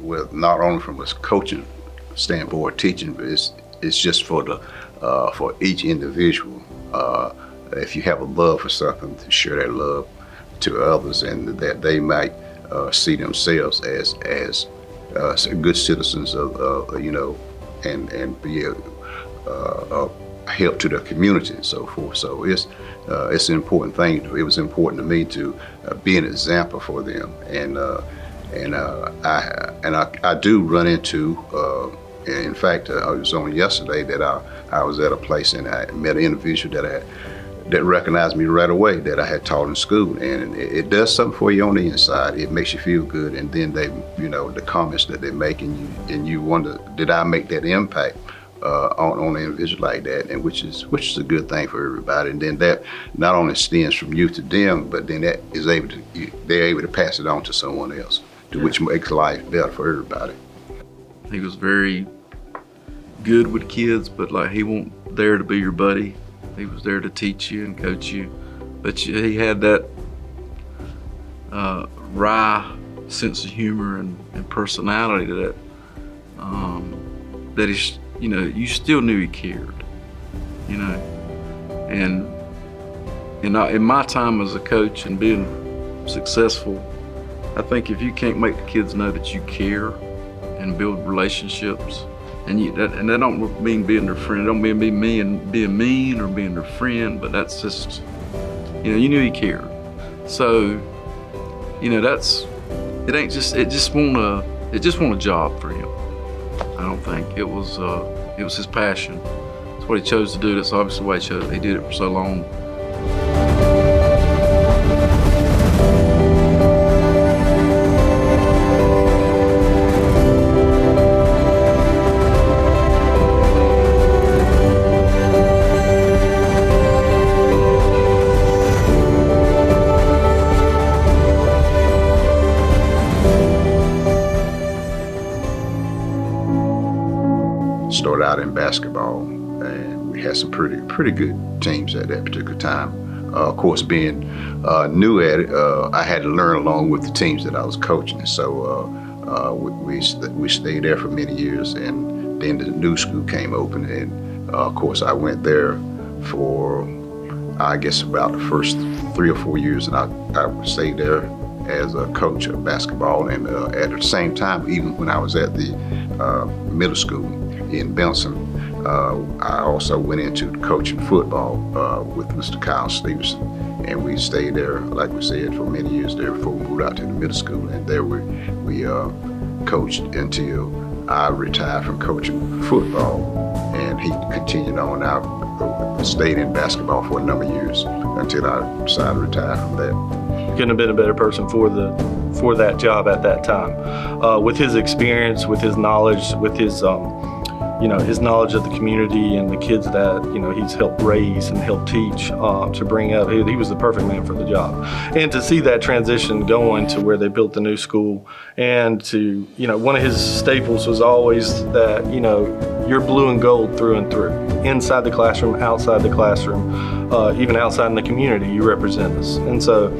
with not only from a coaching standpoint, teaching, but it's just for the for each individual. If you have a love for something, to share that love to others, and that they might see themselves as good citizens of and be a help to the community and so forth. So it's an important thing. It was important to me to be an example for them, and I do run into. In fact, it was on yesterday that I was at a place and I met an individual that recognized me right away that I had taught in school, and it does something for you on the inside. It makes you feel good, and then they, the comments that they make, and you wonder, did I make that impact on an individual like that? And which is a good thing for everybody. And then that not only stems from you to them, but then that is they're able to pass it on to someone else, which makes life better for everybody. He was very good with kids, but like he wasn't there to be your buddy. He was there to teach you and coach you. But he had that wry sense of humor and personality that he's, you still knew he cared, And in my time as a coach and being successful, I think if you can't make the kids know that you care and build relationships, and that don't mean being their friend. It don't mean being mean or being their friend, but that's just, you knew he cared. So, it just wasn't a job for him. I don't think it was his passion. It's what he chose to do. That's obviously why he did it for so long. Started out in basketball, and we had some pretty good teams at that particular time. Of course, being new at it, I had to learn along with the teams that I was coaching. So we stayed there for many years, and then the new school came open, and of course I went there for I guess about the first 3 or 4 years, and I stayed there as a coach of basketball, and at the same time, even when I was at the middle school in Benson, I also went into coaching football with Mr. Kyle Stevenson, and we stayed there, like we said, for many years there before we moved out to the middle school, and there we coached until I retired from coaching football, and he continued on. I stayed in basketball for a number of years until I decided to retire from that. Couldn't have been a better person for that job at that time. With his experience, with his knowledge, with his his knowledge of the community and the kids that he's helped raise and helped teach to bring up, he was the perfect man for the job. And to see that transition going to where they built the new school, and to one of his staples was always that you're blue and gold through and through, inside the classroom, outside the classroom, even outside in the community, you represent us. And so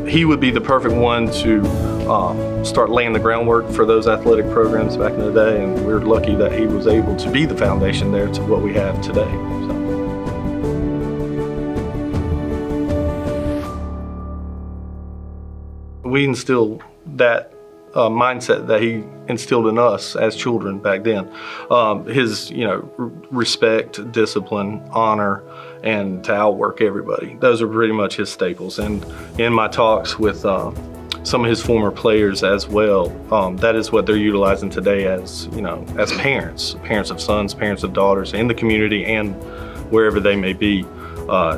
he would be the perfect one to start laying the groundwork for those athletic programs back in the day, and we're lucky that he was able to be the foundation there to what we have today. So we instilled that mindset that he instilled in us as children back then. His, respect, discipline, honor, and to outwork everybody. Those are pretty much his staples. And in my talks with some of his former players as well, that is what they're utilizing today as parents of sons, parents of daughters in the community and wherever they may be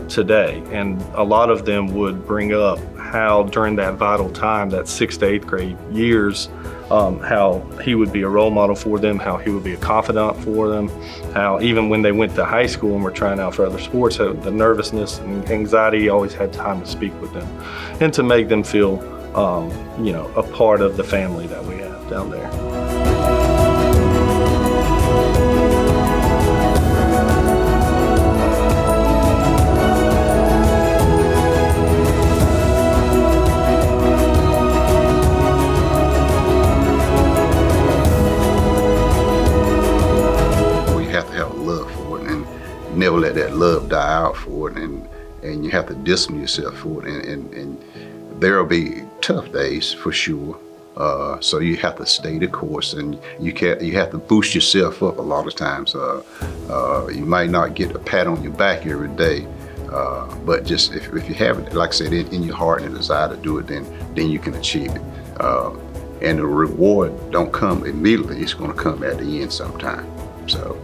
today. And a lot of them would bring up how during that vital time, that 6th to 8th grade years, how he would be a role model for them, how he would be a confidant for them, how even when they went to high school and were trying out for other sports, how the nervousness and anxiety, he always had time to speak with them and to make them feel a part of the family that we have down there. let that love die out for it, and you have to discipline yourself for it, and there'll be tough days for sure. So you have to stay the course, and you have to boost yourself up a lot of times. You might not get a pat on your back every day, but just if you have it, like I said, in your heart and a desire to do it, then you can achieve it. And the reward don't come immediately; it's going to come at the end sometime. So.